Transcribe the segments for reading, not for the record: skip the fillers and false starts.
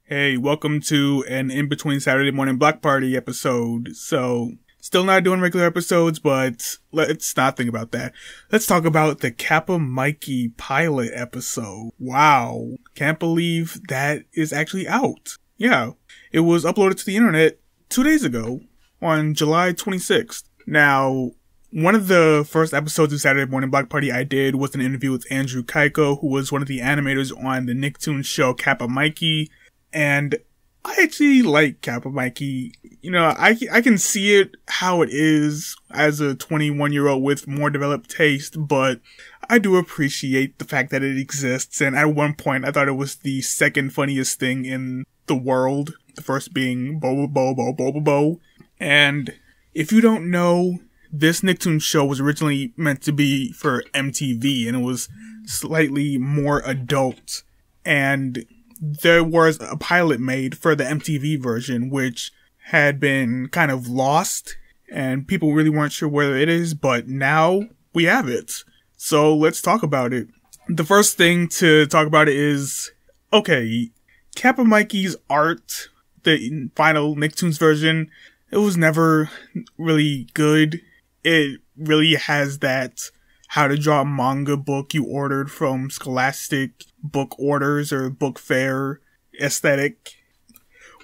Hey, welcome to an in-between Saturday morning block party episode. So, still not doing regular episodes, but let's not think about that. Let's talk about the Kappa Mikey pilot episode. Wow. Can't believe that is actually out. Yeah. It was uploaded to the internet 2 days ago on July 26th. Now, one of the first episodes of Saturday Morning Block Party I did was an interview with Andrew Kaiko, who was one of the animators on the Nicktoons show Kappa Mikey. And I actually like Kappa Mikey. You know, I can see it how it is as a 21-year-old with more developed taste, but I do appreciate the fact that it exists. And at one point, I thought it was the second funniest thing in the world. The first being Bo Bo Bo Bo Bo Bo. And if you don't know, this Nicktoons show was originally meant to be for MTV, and it was slightly more adult. And there was a pilot made for the MTV version, which had been kind of lost, and people really weren't sure where it is, but now we have it. So let's talk about it. The first thing to talk about is, okay, Kappa Mikey's art, the final Nicktoons version, it was never really good. It really has that how to draw manga book you ordered from Scholastic book orders or book fair aesthetic,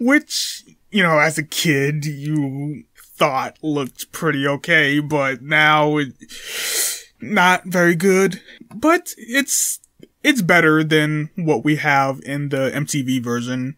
which, you know, as a kid you thought looked pretty okay, but now it's not very good. But it's better than what we have in the MTV version.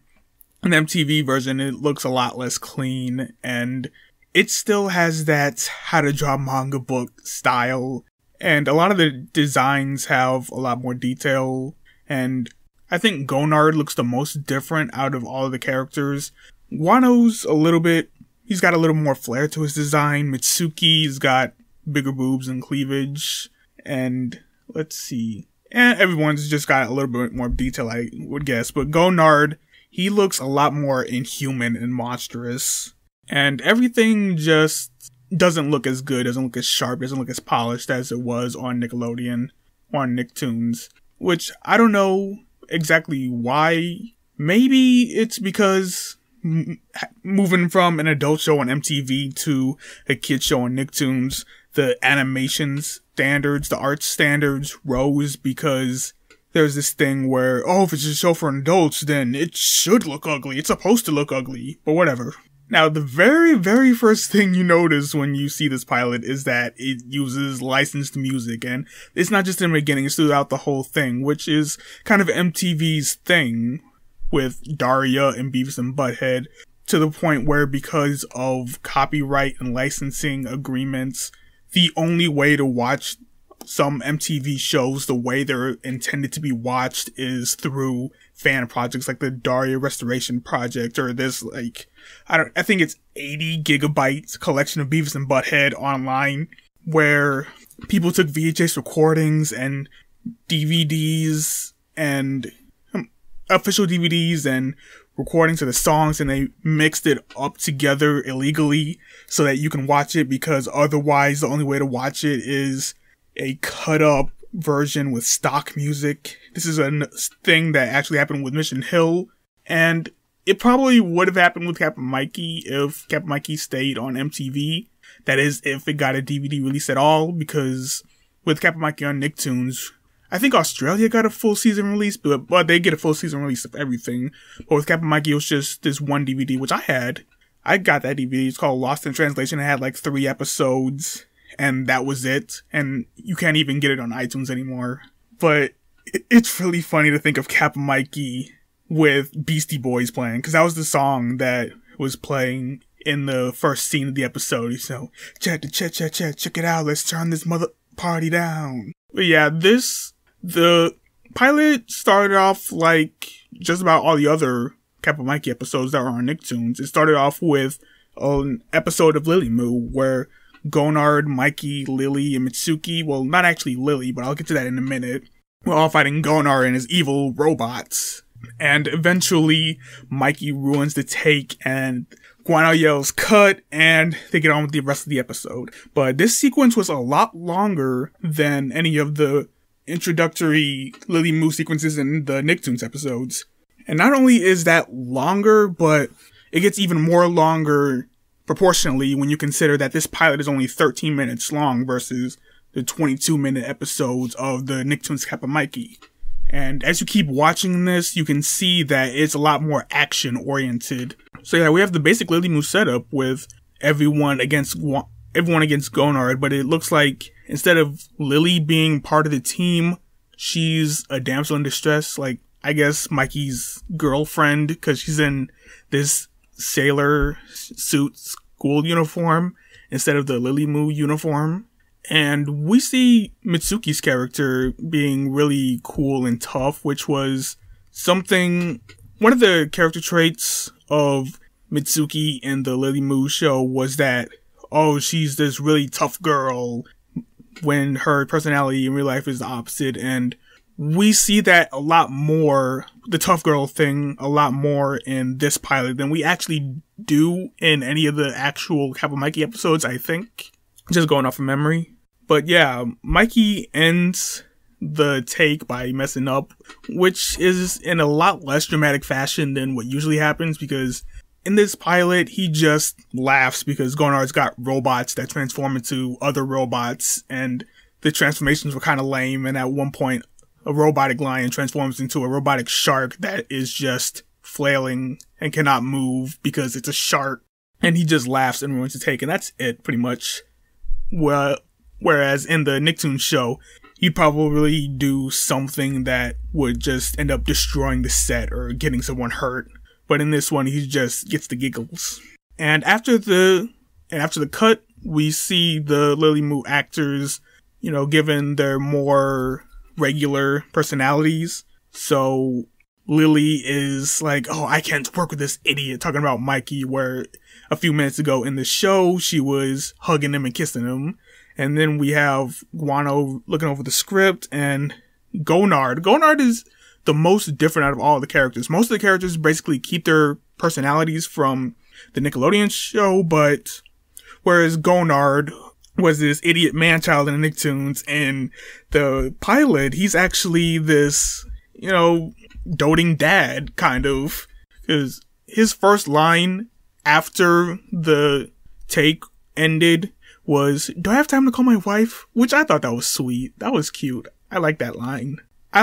In the MTV version, it looks a lot less clean, and it still has that how to draw manga book style. And a lot of the designs have a lot more detail. And I think Gonard looks the most different out of all of the characters. Wano's he's got a little more flair to his design. Mitsuki's got bigger boobs and cleavage. And let's see. And everyone's just got a little bit more detail, I would guess. But Gonard, he looks a lot more inhuman and monstrous. And everything just doesn't look as good, doesn't look as sharp, doesn't look as polished as it was on Nickelodeon, on Nicktoons. Which, I don't know exactly why. Maybe it's because moving from an adult show on MTV to a kid show on Nicktoons, the animation standards, the art standards rose, because there's this thing where, oh, if it's a show for adults, then it should look ugly. It's supposed to look ugly, but whatever. Now, the very, very first thing you notice when you see this pilot is that it uses licensed music, and it's not just in the beginning, it's throughout the whole thing, which is kind of MTV's thing with Daria and Beavis and Butthead, to the point where, because of copyright and licensing agreements, the only way to watch some MTV shows the way they're intended to be watched is through fan projects like the Daria Restoration Project, or this, like, I think it's 80 gigabytes collection of Beavis and Butthead online, where people took VHS recordings and DVDs and official DVDs and recordings of the songs, and they mixed it up together illegally so that you can watch it, because otherwise the only way to watch it is a cut up version with stock music. This is a thing that actually happened with Mission Hill, and it probably would have happened with Kappa Mikey if Kappa Mikey stayed on MTV. That is, if it got a DVD release at all, because with Kappa Mikey on Nicktoons, I think Australia got a full season release, but they get a full season release of everything. But with Kappa Mikey, it was just this one DVD, which I had. I got that DVD. It's called Lost in Translation. It had like 3 episodes, and that was it. And you can't even get it on iTunes anymore. But it's really funny to think of Kappa Mikey with Beastie Boys playing, because that was the song that was playing in the first scene of the episode. So, check it out, let's turn this mother party down. But yeah, the pilot started off like just about all the other Kappa Mikey episodes that were on Nicktoons. It started off with an episode of Lily Moo, where Gonard, Mikey, Lily, and Mitsuki, well, not actually Lily, but I'll get to that in a minute, we're all fighting Gonard and his evil robots. And eventually, Mikey ruins the take, and Guano yells cut, and they get on with the rest of the episode. But this sequence was a lot longer than any of the introductory Lily Moo sequences in the Nicktoons episodes. And not only is that longer, but it gets even more longer proportionally when you consider that this pilot is only 13 minutes long versus the 22-minute episodes of the Nicktoons Kappa Mikey. And as you keep watching this, you can see that it's a lot more action-oriented. So yeah, we have the basic Lily Moo setup with everyone against Gonard, but it looks like instead of Lily being part of the team, she's a damsel in distress, like, I guess, Mikey's girlfriend, because she's in this sailor suit school uniform instead of the Lily Moo uniform. And we see Mitsuki's character being really cool and tough, which was something, one of the character traits of Mitsuki in the Lily Moo show was that, oh, she's this really tough girl, when her personality in real life is the opposite. And we see that a lot more, the tough girl thing, a lot more in this pilot than we actually do in any of the actual Kappa Mikey episodes, I think. Just going off of memory. But yeah, Mikey ends the take by messing up, which is in a lot less dramatic fashion than what usually happens, because in this pilot, he just laughs because Gonard's got robots that transform into other robots, and the transformations were kind of lame, and at one point, a robotic lion transforms into a robotic shark that is just flailing and cannot move because it's a shark, and he just laughs and ruins the take, and that's it, pretty much. Well, whereas in the Nicktoons show, he'd probably do something that would just end up destroying the set or getting someone hurt. But in this one, he just gets the giggles. And after the cut, we see the Lily Moo actors, given their more regular personalities. So Lily is like, oh, I can't work with this idiot, talking about Mikey, where a few minutes ago in the show, she was hugging him and kissing him. And then we have Guano looking over the script, and Gonard. Gonard is the most different out of all the characters. Most of the characters basically keep their personalities from the Nickelodeon show, but whereas Gonard was this idiot man-child in the Nicktoons, in the pilot, he's actually this, doting dad, kind of. Because his first line after the take ended was, "Do I have time to call my wife?" Which I thought that was sweet. That was cute. I like that line. I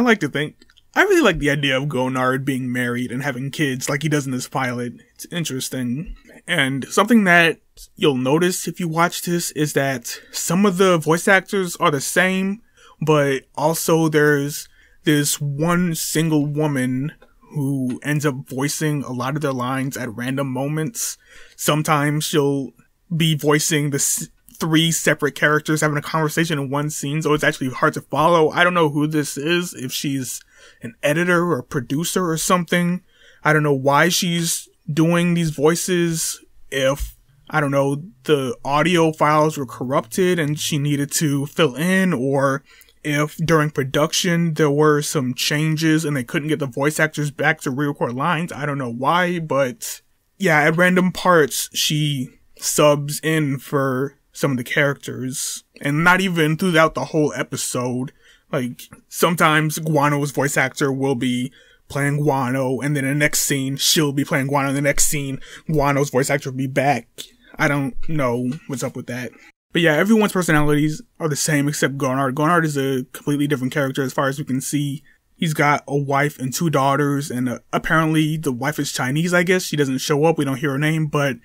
really like the idea of Gonard being married and having kids like he does in this pilot. It's interesting. And something that you'll notice if you watch this is that some of the voice actors are the same, but also there's this one single woman who ends up voicing a lot of their lines at random moments. Sometimes she'll be voicing the three separate characters having a conversation in one scene, so it's actually hard to follow. I don't know who this is, if she's an editor or a producer or something. I don't know why she's doing these voices, if, I don't know, the audio files were corrupted and she needed to fill in, or if during production there were some changes and they couldn't get the voice actors back to re-record lines. I don't know why, but yeah, at random parts she subs in for some of the characters, and not even throughout the whole episode. Like, sometimes Guano's voice actor will be playing Guano, and then in the next scene, she'll be playing Guano, and the next scene, Guano's voice actor will be back. I don't know what's up with that. But yeah, everyone's personalities are the same except Gonard. Gonard is a completely different character as far as we can see. He's got a wife and two daughters, and apparently the wife is Chinese, I guess. She doesn't show up, we don't hear her name, but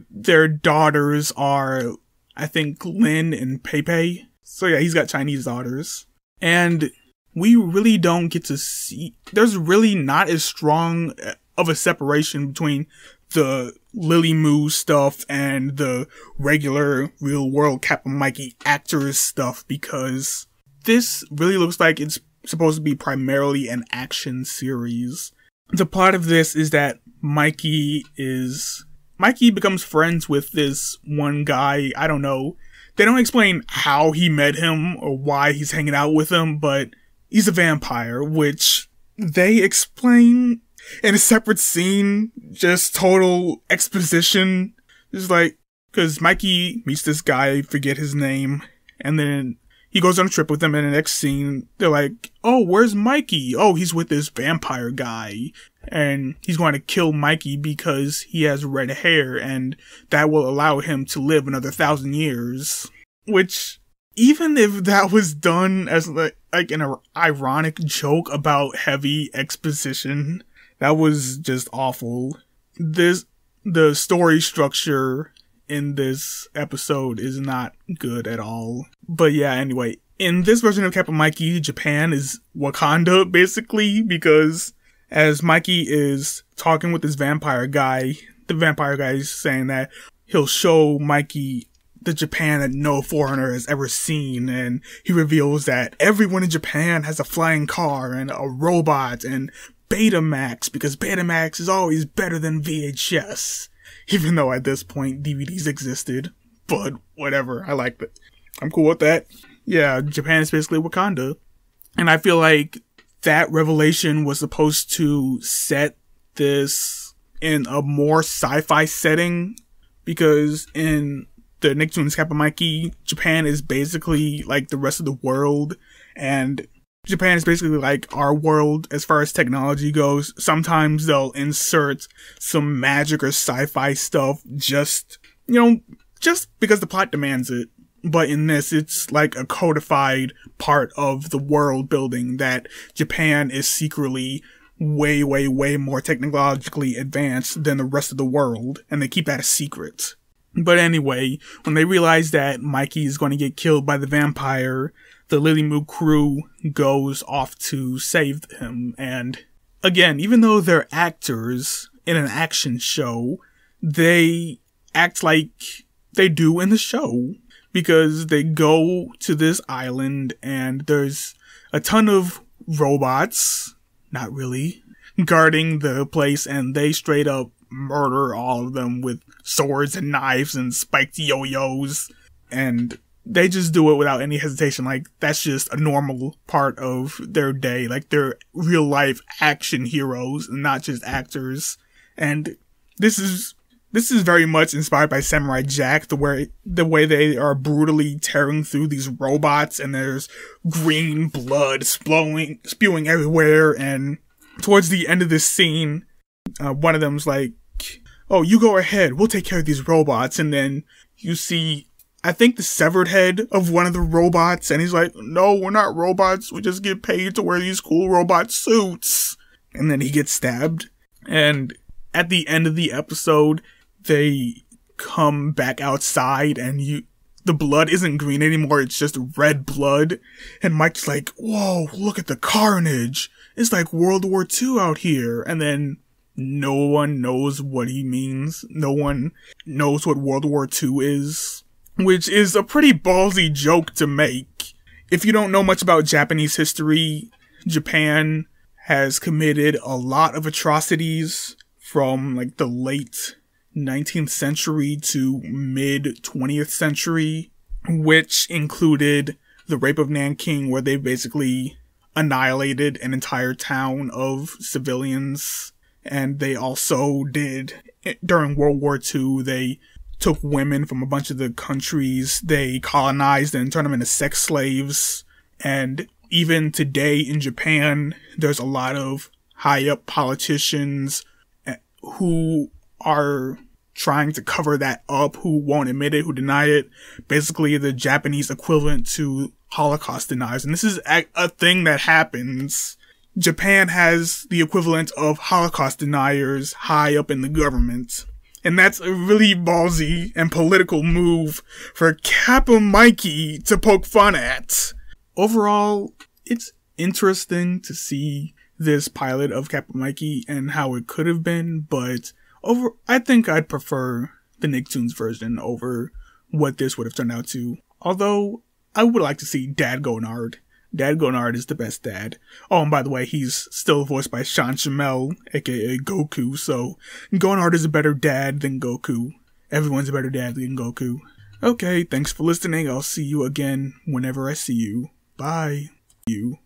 their daughters are, I think, Lin and Pepe. So yeah, he's got Chinese daughters. And we really don't get to see, there's really not as strong of a separation between the Lily Moo stuff and the regular real world Kappa Mikey actors stuff, because this really looks like it's supposed to be primarily an action series. The plot of this is that Mikey becomes friends with this one guy. I don't know. They don't explain how he met him or why he's hanging out with him, but he's a vampire, which they explain in a separate scene. Just total exposition. Just like, cause Mikey meets this guy, I forget his name, and then he goes on a trip with them, and in the next scene, they're like, oh, where's Mikey? Oh, he's with this vampire guy. and he's going to kill Mikey because he has red hair, and that will allow him to live another 1,000 years. Which, even if that was done as like an ironic joke about heavy exposition, that was just awful. The story structure in this episode is not good at all. But yeah, anyway, in this version of Kappa Mikey, Japan is Wakanda, basically, because as Mikey is talking with this vampire guy, the vampire guy is saying that he'll show Mikey the Japan that no foreigner has ever seen, and he reveals that everyone in Japan has a flying car and a robot and Betamax, because Betamax is always better than VHS. Even though at this point DVDs existed. But whatever, I like it. I'm cool with that. Yeah, Japan is basically Wakanda. And I feel like that revelation was supposed to set this in a more sci-fi setting, because in the Nicktoons Kappa Mikey, Japan is basically like the rest of the world, and Japan is basically like our world as far as technology goes. Sometimes they'll insert some magic or sci-fi stuff just because the plot demands it. But in this, it's like a codified part of the world building that Japan is secretly way, way, way more technologically advanced than the rest of the world, and they keep that a secret. But anyway, when they realize that Mikey is going to get killed by the vampire, the Lily Moo crew goes off to save him. And again, even though they're actors in an action show, they act like they do in the show, because they go to this island and there's a ton of robots, not really, guarding the place, and they straight up murder all of them with swords and knives and spiked yo-yos, and they just do it without any hesitation. Like, that's just a normal part of their day. Like, they're real life action heroes, not just actors. And this is very much inspired by Samurai Jack, the way they are brutally tearing through these robots, and there's green blood spewing everywhere. And towards the end of this scene, one of them's like, "Oh, you go ahead, we'll take care of these robots." And then you see, I think, the severed head of one of the robots, and he's like, "No, we're not robots, we just get paid to wear these cool robot suits." And then he gets stabbed. And at the end of the episode, they come back outside, and the blood isn't green anymore, it's just red blood. And Mike's like, "Whoa, look at the carnage. It's like World War II out here." And then no one knows what he means. No one knows what World War II is, which is a pretty ballsy joke to make. If you don't know much about Japanese history, Japan has committed a lot of atrocities from like the late 19th century to mid 20th century, which included the rape of Nanking, where they basically annihilated an entire town of civilians. And they also did, during World War II, they took women from a bunch of the countries they colonized and turned them into sex slaves. And even today in Japan, there's a lot of high up politicians who are trying to cover that up, who won't admit it, who deny it. Basically the Japanese equivalent to Holocaust deniers. And this is a thing that happens. Japan has the equivalent of Holocaust deniers high up in the government. And that's a really ballsy and political move for Kappa Mikey to poke fun at. Overall, it's interesting to see this pilot of Kappa Mikey and how it could have been, but I think I'd prefer the Nicktoons version over what this would have turned out to. Although, I would like to see Dad Gonard. Dad Gonard is the best dad. Oh, and by the way, he's still voiced by Sean Shamel, aka Goku, so Gonard is a better dad than Goku. Everyone's a better dad than Goku. Okay, thanks for listening. I'll see you again whenever I see you. Bye. You.